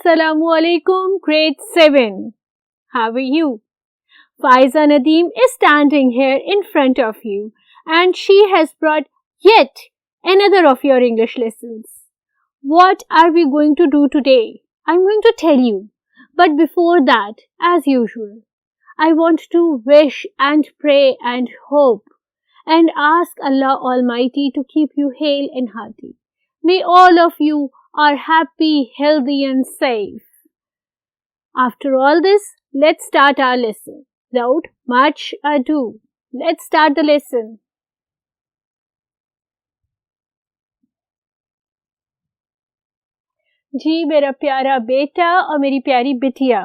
Assalamualaikum, grade 7. How are you? Faiza Nadeem is standing here in front of you and she has brought yet another of your English lessons. What are we going to do today? I'm going to tell you. But before that, as usual, I want to wish and pray and hope and ask Allah Almighty to keep you hale and hearty. May all of you are happy, healthy and safe. After all this, let's start our lesson. Without much ado, let's start the lesson. जी मेरा प्यारा बेटा और मेरी प्यारी बिटिया,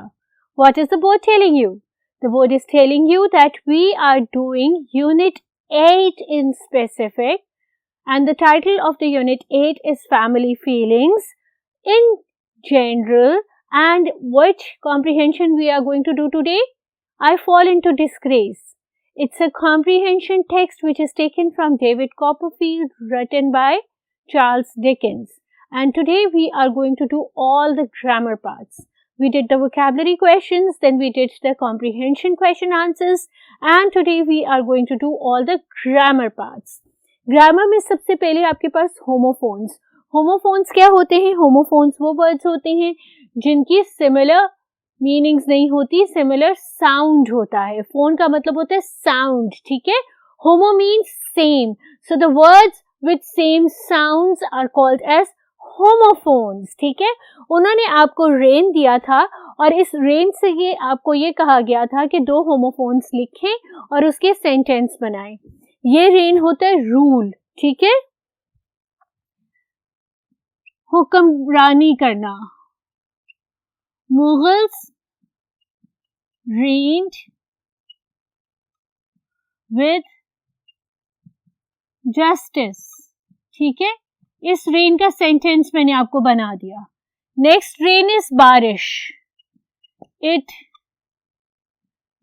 what is the board telling you? The board is telling you that we are doing Unit 8 in specific, and the title of the Unit 8 is Family Feelings in general. And which comprehension we are going to do today? I Fall into Disgrace. It's a comprehension text which is taken from David Copperfield, written by Charles Dickens. And today we are going to do all the grammar parts. We did the vocabulary questions, then we did the comprehension question answers, and today we are going to do all the grammar parts. Grammar में सबसे पहले आपके पास homophones. Homophones क्या होते हैं? Homophones वो words होते हैं जिनकी सिमिलर मीनिंग्स नहीं होती, सिमिलर साउंड होता है. फोन का मतलब होता है साउंड, ठीक है. Homo means same, so the words with same sounds are called as homophones, ठीक है. उन्होंने आपको रेन दिया था और इस रेन से ये आपको ये कहा गया था कि दो होमोफोन्स लिखें और उसके सेंटेंस बनाएं. ये रेन होता है रूल, ठीक है, हुक्मरानी करना. मुगल्स reigned with justice, ठीक है. इस रेन का सेंटेंस मैंने आपको बना दिया. नेक्स्ट रेन इज बारिश. It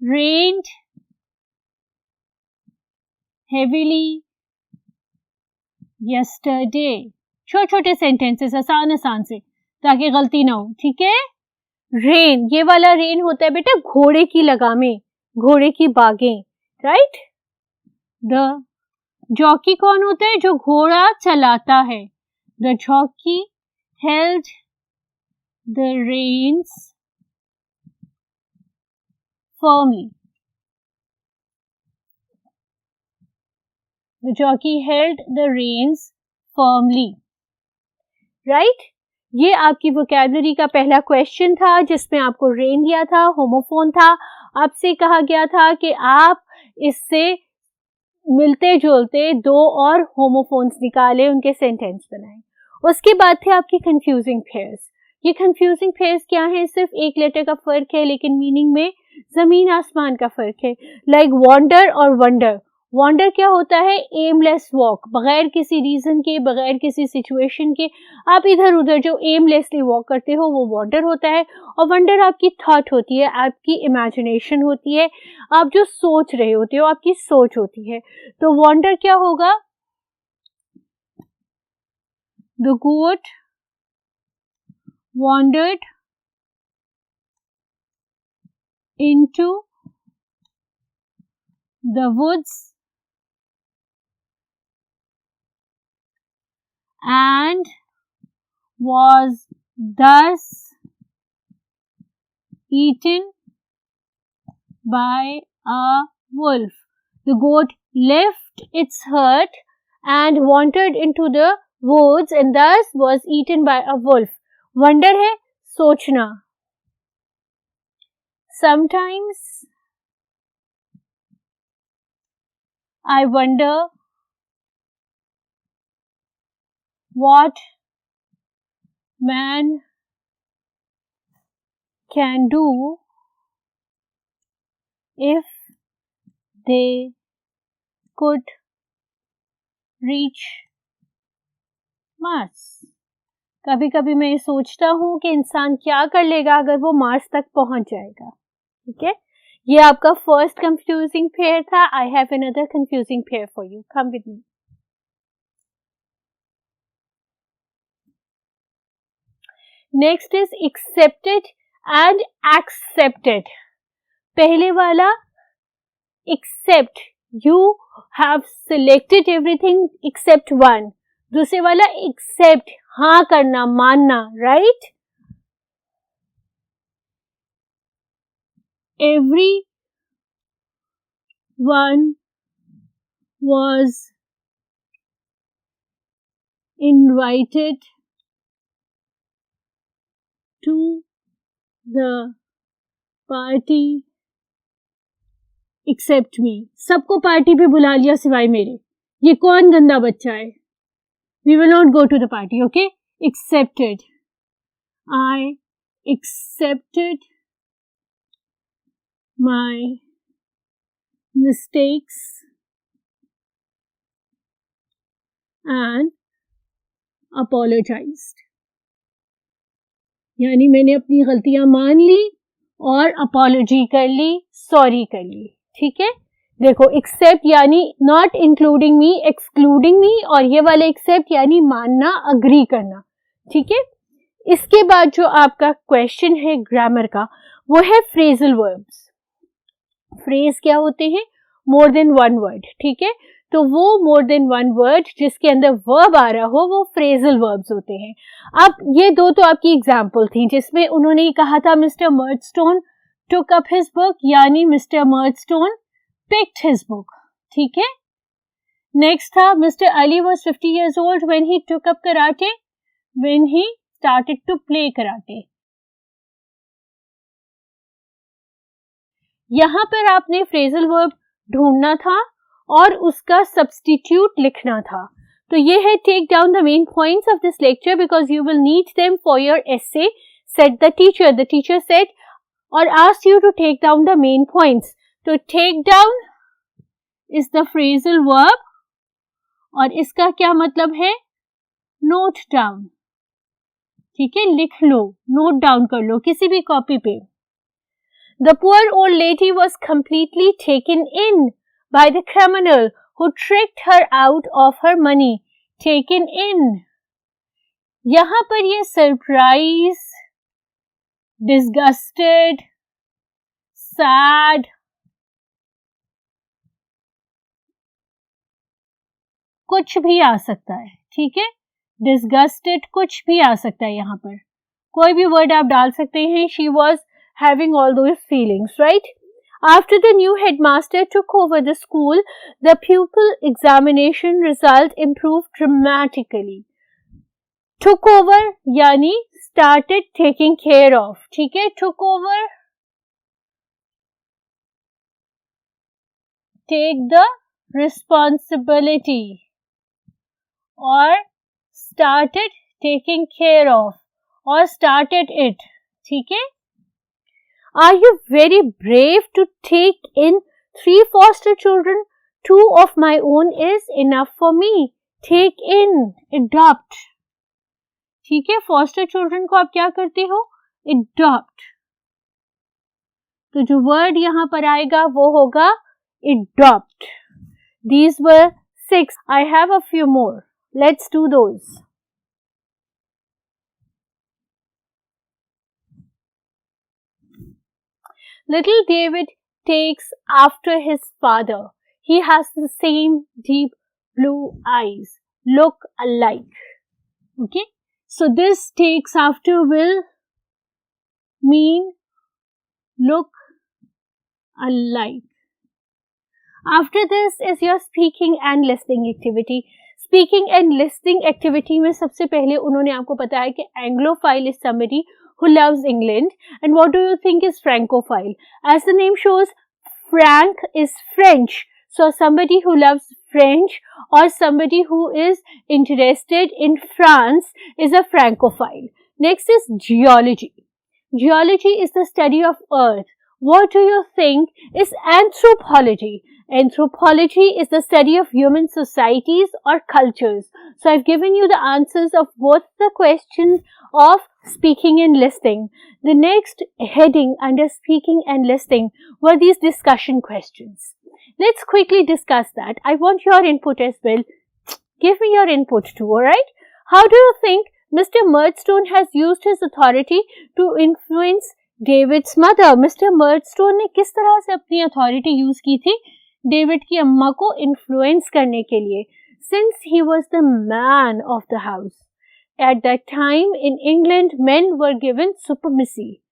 rained heavily yesterday. छोटे छोटे सेंटेंसेस, आसान आसान से, ताकि गलती ना हो, ठीक है. रेन, ये वाला रेन होता है बेटा घोड़े की लगामें, घोड़े की बागें, राइट. द जॉकी कौन होता है? जो घोड़ा चलाता है. The jockey held the reins firmly. The jockey held the reins firmly. Right? ये आपकी vocabulary का पहला क्वेश्चन था जिसमें आपको रेन दिया था, होमोफोन था. आपसे कहा गया था कि आप इससे मिलते जुलते दो और होमोफोन्स निकालें, उनके सेंटेंस बनाएं. उसके बाद थे आपकी कंफ्यूजिंग पेयर्स. ये कंफ्यूजिंग पेयर्स क्या है? सिर्फ एक लेटर का फर्क है लेकिन मीनिंग में जमीन आसमान का फर्क है. लाइक वॉन्डर और वंडर. वॉन्डर क्या होता है? एमलेस वॉक, बगैर किसी रीजन के, बगैर किसी सिचुएशन के आप इधर उधर जो एमलेसली वॉक करते हो वो वॉन्डर होता है. और वंडर आपकी थॉट होती है, आपकी इमेजिनेशन होती है, आप जो सोच रहे होते हो, आपकी सोच होती है. तो वॉन्डर क्या होगा? The goat wandered into the woods and was thus eaten by a wolf. The goat left its herd and wandered into the woods and thus was eaten by a wolf. Wonder है सोचना. Sometimes I wonder what man can do if they could reach Mars. कभी कभी मैं सोचता हूँ कि इंसान क्या कर लेगा अगर वो मार्स तक पहुंच जाएगा. ठीक है, ये आपका फर्स्ट कंफ्यूजिंग पेयर था. I have another confusing pair for you. Come with me. Next is accepted and accepted. पहले वाला accept, you have selected everything except one. दूसरे वाला accept, हाँ करना, मानना, right? Everyone was invited to the party except me. सबको party पे बुला लिया सिवाय मेरे. ये कौन गंदा बच्चा है? We will not go to the party, okay? Accepted. I accepted my mistakes and apologized. यानी मैंने अपनी गलतियां मान ली और अपॉलोजी कर ली, सॉरी कर ली. ठीक है, देखो एक्सेप्ट यानी नॉट इंक्लूडिंग मी, एक्सक्लूडिंग मी, और ये वाला एक्सेप्ट यानी मानना, अग्री करना. ठीक है, इसके बाद जो आपका क्वेश्चन है ग्रामर का वो है फ्रेजल वर्ब्स. फ्रेज क्या होते हैं? More than one word. ठीक है, तो वो मोर देन वन वर्ड जिसके अंदर वर्ब आ रहा हो वो फ्रेजल वर्ब्स होते हैं. अब ये दो तो आपकी एग्जाम्पल थी जिसमें उन्होंने ये कहा था Mr Murdstone took up his book, यानी Mr Murdstone picked his book. ठीक है, नेक्स्ट था Mr Ali was 50 years old when he took up karate, when he started to play karate. यहां पर आपने फ्रेजल वर्ब ढूंढना था और उसका सब्स्टिट्यूट लिखना था. तो ये है take down the main points of this lecture because you will need them for your essay. Said the teacher said और asked you to take down the main points. तो take down is the phrasal verb और इसका क्या मतलब है? note down. ठीक है, लिख लो, note down कर लो किसी भी कॉपी पे. The poor old lady was completely taken in by the criminal who tricked her out of her money. Taken in. यहां पर ये सरप्राइज, disgusted, sad, कुछ भी आ सकता है. ठीक है, disgusted कुछ भी आ सकता है. यहाँ पर कोई भी वर्ड आप डाल सकते हैं. She was having all those feelings, right? After the new headmaster took over the school, the pupil examination result improved dramatically. Took over यानी started taking care of. ठीक है, took over, take the responsibility or started taking care of or started it. ठीक है, are you very brave to take in 3 foster children? 2 of my own is enough for me. Take in, adopt. ठीक है, foster children को आप क्या करते हो? Adopt. तो जो वर्ड यहां पर आएगा वो होगा adopt. These were 6. I have a few more. Let's do those. Little David takes after his father. He has the same deep blue eyes. Look alike. Okay. So this takes after will mean look alike. After this is your speaking and listening activity. Speaking and listening activity में सबसे पहले उन्होंने आपको बताया कि Anglophile is somebody who loves England. And what do you think is Francophile? As the name shows, Frank is French. So somebody who loves French or somebody who is interested in France is a Francophile. Next is geology. Geology is the study of earth. What do you think is anthropology? Anthropology is the study of human societies or cultures. So I've given you the answers of both the questions of speaking and listening. The next heading under speaking and listening were these discussion questions. Let's quickly discuss that. I want your input as well. Give me your input too, alright? How do you think Mr. Murdstone has used his authority to influence David's mother. Mr. Murdstone ने किस तरह से अपनी authority use की थी David की अम्मा को influence करने के लिए? Since he was the man of the house. At that time in England, men were given supremacy.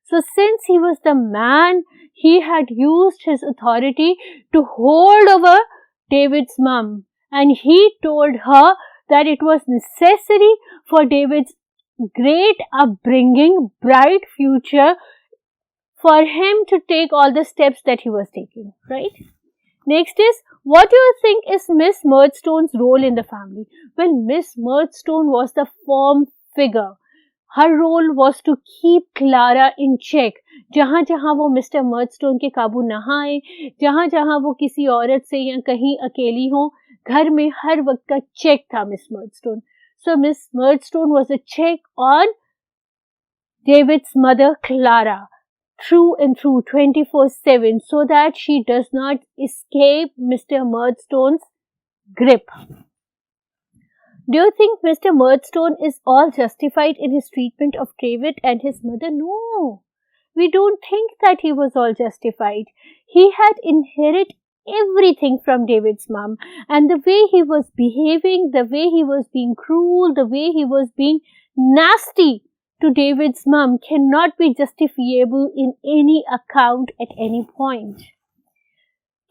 So since he was the man, he had used his authority to hold over David's mom, and he told her that it was necessary for David's great upbringing, bright future, for him to take all the steps that he was taking, right? Next is, what do you think is Miss Murdstone's role in the family? Well, Miss Murdstone was the firm figure. Her role was to keep Clara in check. जहाँ जहाँ वो mister मर्डस्टोन के काबू न आए, जहाँ जहाँ वो किसी औरत से या कहीं अकेली हो, घर में हर वक्त का चेक था miss मर्डस्टोन. So Miss Murdstone was a check on David's mother Clara through and through 24/7 so that she does not escape Mr. Murdstone's grip. Do you think Mr. Murdstone is all justified in his treatment of David and his mother? No, we don't think that he was all justified. He had inherited everything from David's mom, and the way he was behaving, the way he was being cruel, the way he was being nasty to David's mom cannot be justifiable in any account at any point.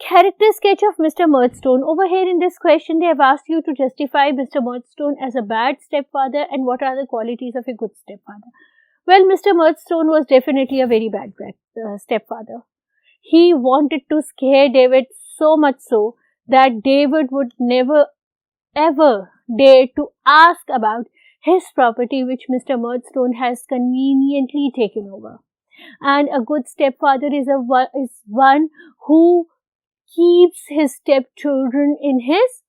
Character sketch of Mr. Murdstone. Over here in this question, they have asked you to justify Mr. Murdstone as a bad stepfather and what are the qualities of a good stepfather. Well, Mr. Murdstone was definitely a very bad stepfather. He wanted to scare David so much so that David would never ever dare to ask about his property which Mr. Murdstone has conveniently taken over. And a good stepfather is one who keeps his stepchildren in his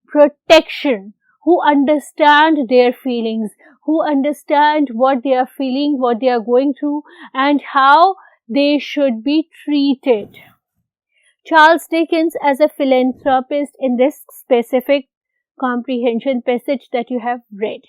protection, who understand their feelings, who understand what they are feeling, what they are going through, and how they should be treated. Charles Dickens as a philanthropist in this specific comprehension passage that you have read.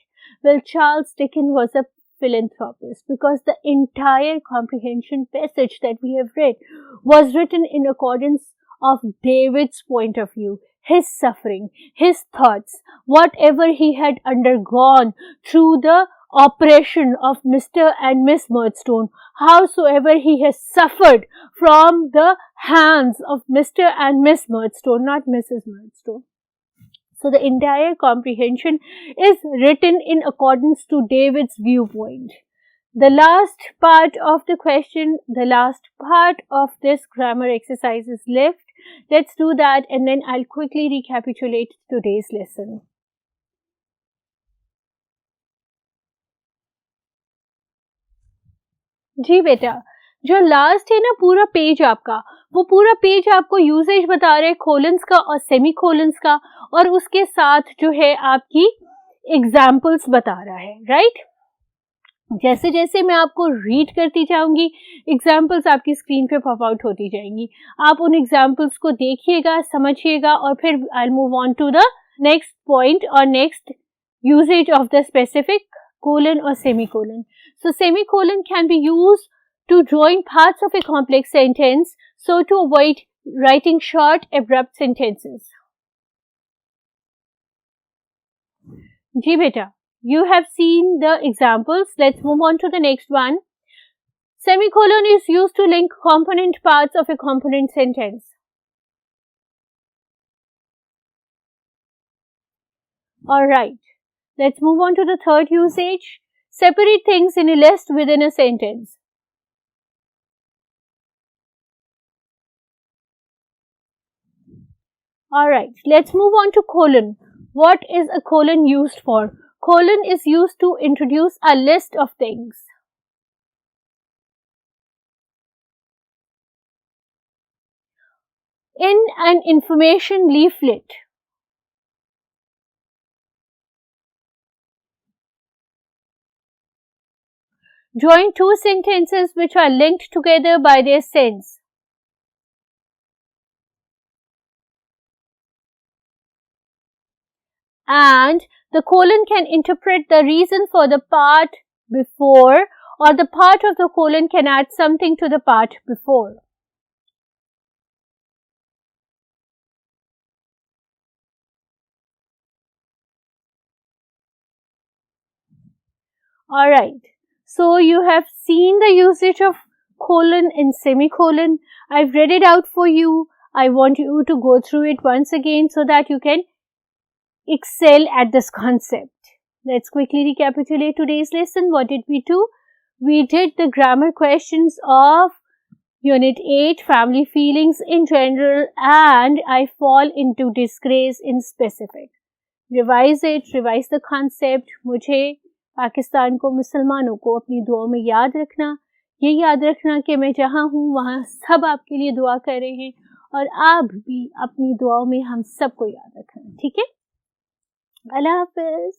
Well, Charles Dickens was a philanthropist because the entire comprehension passage that we have read was written in accordance of David's point of view, his suffering, his thoughts, whatever he had undergone through the oppression of Mr. and Miss Murdstone, howsoever he has suffered from the hands of Mr. and Miss Murdstone, not Mrs. Murdstone. So the entire comprehension is written in accordance to David's viewpoint. The last part of the question, the last part of this grammar exercise is left. Let's do that and then I'll quickly recapitulate today's lesson. जी बेटा, जो last है ना पूरा page आपका, वो पूरा page आपको usage बता रहे कोलन्स का और सेमी कोलन्स का, और उसके साथ जो है आपकी एग्जाम्पल्स बता रहा है, राइट? जैसे जैसे मैं आपको रीड करती जाऊंगी, एग्जाम्पल्स आपकी स्क्रीन पे पॉप आउट होती जाएंगी. आप उन एग्जाम्पल्स को देखिएगा, समझिएगा, और फिर I move on to the next point और next usage of the specific colon or semicolon. So semicolon can be used to join parts of a complex sentence, so to avoid writing short, abrupt sentences. Ji beta, you have seen the examples. Let's move on to the next one. Semicolon is used to link component parts of a component sentence. Alright. Let's move on to the third usage. Separate things in a list within a sentence. Alright, let's move on to colon. What is a colon used for? Colon is used to introduce a list of things. In an information leaflet. Join two sentences which are linked together by their sense. And The colon can interpret the reason for the part before, or the part of the colon can add something to the part before. Alright, so you have seen the usage of colon and semicolon. I've read it out for you. I want you to go through it once again so that you can excel at this concept. Let's quickly recapitulate today's lesson. What did we do? We did the grammar questions of Unit 8, Family Feelings in General, and I Fall into Disgrace in Specific. Revise it, revise the concept. मुझे पाकिस्तान को, मुसलमानों को अपनी दुआओं में याद रखना, ये याद रखना कि मैं जहाँ हूँ वहाँ सब आपके लिए दुआ कर रहे हैं और आप भी अपनी दुआओं में हम सबको याद रखना, ठीक है? अल्लाह हाफ़िज़।